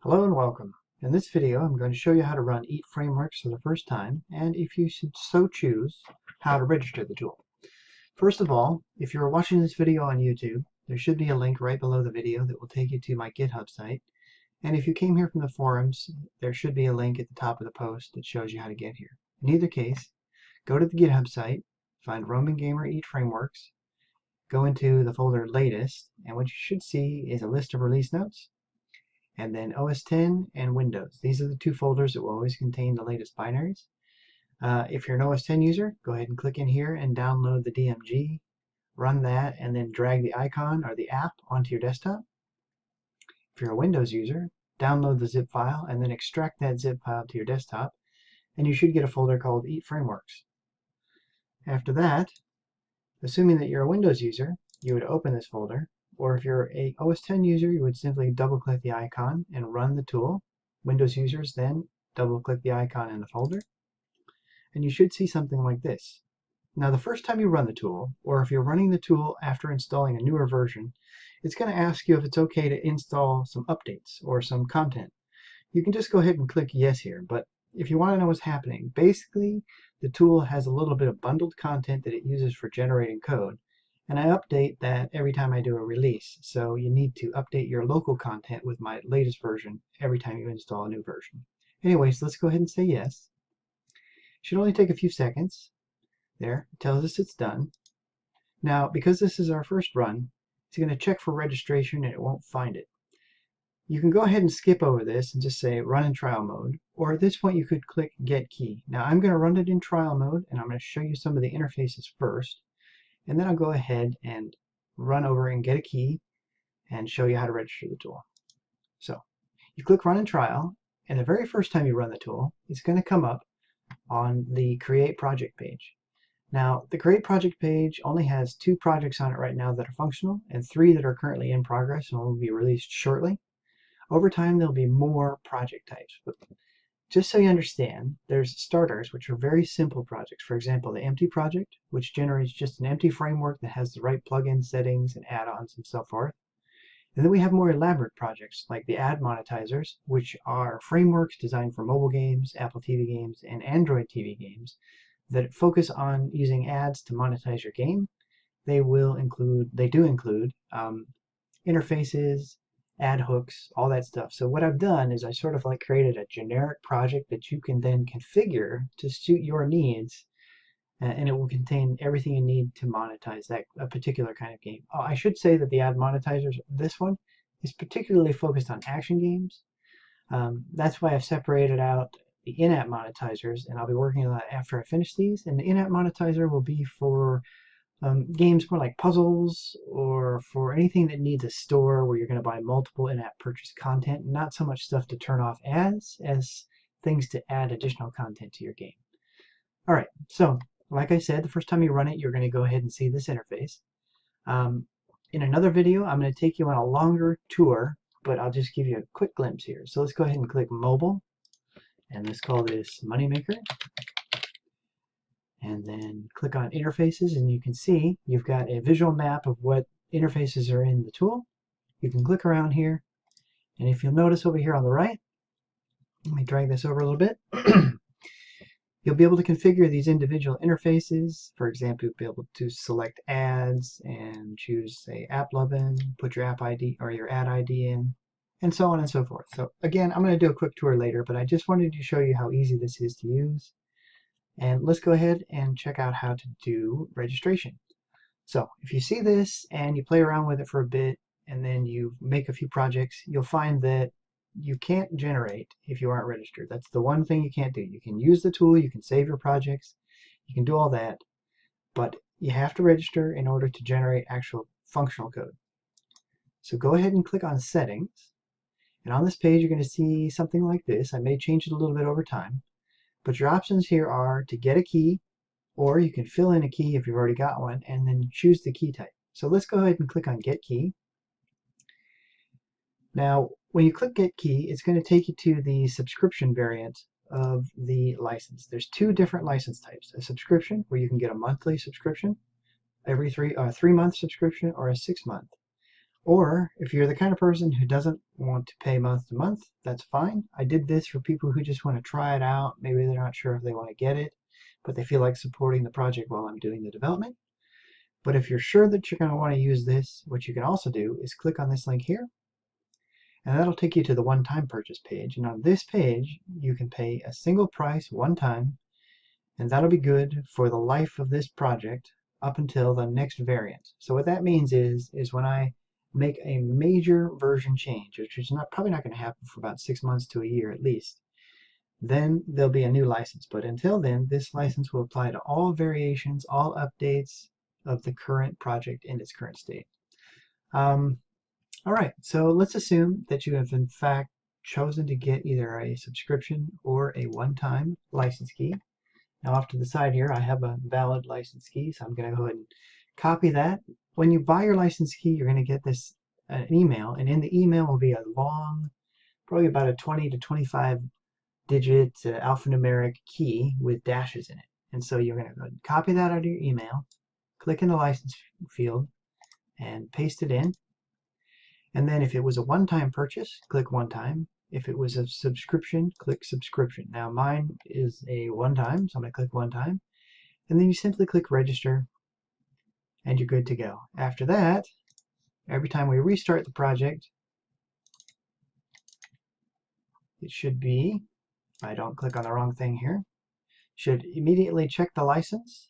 Hello and welcome. In this video I'm going to show you how to run EAT frameworks for the first time, and if you should so choose, how to register the tool. First of all, if you're watching this video on YouTube, there should be a link right below the video that will take you to my GitHub site. And if you came here from the forums, there should be a link at the top of the post that shows you how to get here. In either case, go to the GitHub site, find Roman Gamer EAT frameworks, go into the folder latest, and what you should see is a list of release notes. And then OS X and Windows. These are the two folders that will always contain the latest binaries. If you're an OS X user, go ahead and click in here and download the DMG, run that, and then drag the icon or the app onto your desktop. If you're a Windows user, download the zip file and then extract that zip file to your desktop, and you should get a folder called EAT Frameworks. After that, assuming that you're a Windows user, you would open this folder. Or if you're a OS X user, you would simply double-click the icon and run the tool. Windows users then double-click the icon in the folder, and you should see something like this. Now, the first time you run the tool, or if you're running the tool after installing a newer version, it's going to ask you if it's okay to install some updates or some content. You can just go ahead and click yes here, but if you want to know what's happening, basically the tool has a little bit of bundled content that it uses for generating code. And I update that every time I do a release. So you need to update your local content with my latest version every time you install a new version. Anyways, let's go ahead and say yes. Should only take a few seconds. There, it tells us it's done. Now, because this is our first run, it's going to check for registration and it won't find it. You can go ahead and skip over this and just say run in trial mode. Or at this point, you could click get key. Now, I'm going to run it in trial mode, and I'm going to show you some of the interfaces first. And then I'll go ahead and run over and get a key and show you how to register the tool. So you click Run and Trial, and the very first time you run the tool, it's going to come up on the Create Project page. Now, the Create Project page only has 2 projects on it right now that are functional and 3 that are currently in progress and will be released shortly. Over time, there'll be more project types. But just so you understand, there's starters, which are very simple projects. For example, the empty project, which generates just an empty framework that has the right plugin settings and add-ons and so forth. And then we have more elaborate projects like the ad monetizers, which are frameworks designed for mobile games, Apple TV games, and Android TV games that focus on using ads to monetize your game. They do include interfaces, ad hooks, all that stuff. So what I've done is I sort of like created a generic project that you can then configure to suit your needs, and it will contain everything you need to monetize a particular kind of game. Oh, I should say that the ad monetizers, this one, is particularly focused on action games. That's why I've separated out the in-app monetizers, and I'll be working on that after I finish these. And the in-app monetizer will be for games more like puzzles or for anything that needs a store where you're going to buy multiple in-app purchase content, not so much stuff to turn off ads as things to add additional content to your game. All right, so like I said, the first time you run it, you're going to go ahead and see this interface. In another video, I'm going to take you on a longer tour, but I'll just give you a quick glimpse here. So let's go ahead and click Mobile, and let's call this Moneymaker. And then click on Interfaces, and you can see you've got a visual map of what interfaces are in the tool. You can click around here, and if you'll notice over here on the right, let me drag this over a little bit, you'll be able to configure these individual interfaces. For example, you'll be able to select ads and choose, say, app login, put your app ID or your ad ID in, and so on and so forth. So again, I'm going to do a quick tour later, but I just wanted to show you how easy this is to use. And let's go ahead and check out how to do registration. So if you see this and you play around with it for a bit and then you make a few projects, you'll find that you can't generate if you aren't registered. That's the one thing you can't do. You can use the tool, you can save your projects, you can do all that, but you have to register in order to generate actual functional code. So go ahead and click on Settings. And on this page, you're going to see something like this. I may change it a little bit over time. But your options here are to get a key, or you can fill in a key if you've already got one, and then choose the key type. So let's go ahead and click on Get Key. Now, when you click Get Key, it's going to take you to the subscription variant of the license. There's 2 different license types: a subscription, where you can get a monthly subscription, every 3-month subscription, or a 6-month. Or if you're the kind of person who doesn't want to pay month to month, that's fine. I did this for people who just want to try it out. Maybe they're not sure if they want to get it, but they feel like supporting the project while I'm doing the development. But if you're sure that you're going to want to use this, what you can also do is click on this link here, and that'll take you to the one-time purchase page. And on this page, you can pay a single price one time, and that'll be good for the life of this project up until the next variant. So what that means is when I make a major version change, which is probably not going to happen for about 6 months to a year at least, then there'll be a new license. But until then, this license will apply to all variations, all updates of the current project in its current state. All right, so let's assume that you have in fact chosen to get either a subscription or a one-time license key. Now off to the side here, I have a valid license key, so I'm going to go ahead and copy that. When you buy your license key, you're going to get this an email, and in the email will be a long, probably about a 20 to 25 digit alphanumeric key with dashes in it. And so you're going to go ahead and copy that out of your email, click in the license field, and paste it in. And then if it was a one-time purchase, click one time. If it was a subscription, click subscription. Now mine is a one-time, so I'm going to click one time. And then you simply click register, and you're good to go. After that, every time we restart the project, it should be, if I don't click on the wrong thing here, should immediately check the license.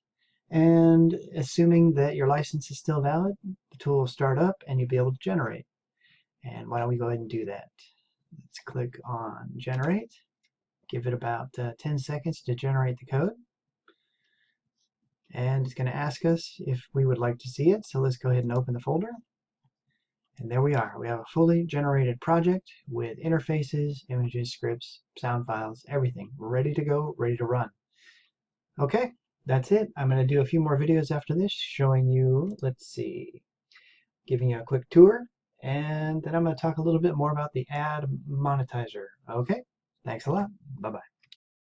And assuming that your license is still valid, the tool will start up and you'll be able to generate. And why don't we go ahead and do that? Let's click on generate. Give it about 10 seconds to generate the code. And it's going to ask us if we would like to see it. So let's go ahead and open the folder. And there we are. We have a fully generated project with interfaces, images, scripts, sound files, everything ready to go, ready to run. Okay, that's it. I'm going to do a few more videos after this showing you, let's see, giving you a quick tour. And then I'm going to talk a little bit more about the ad monetizer. Okay, thanks a lot. Bye-bye.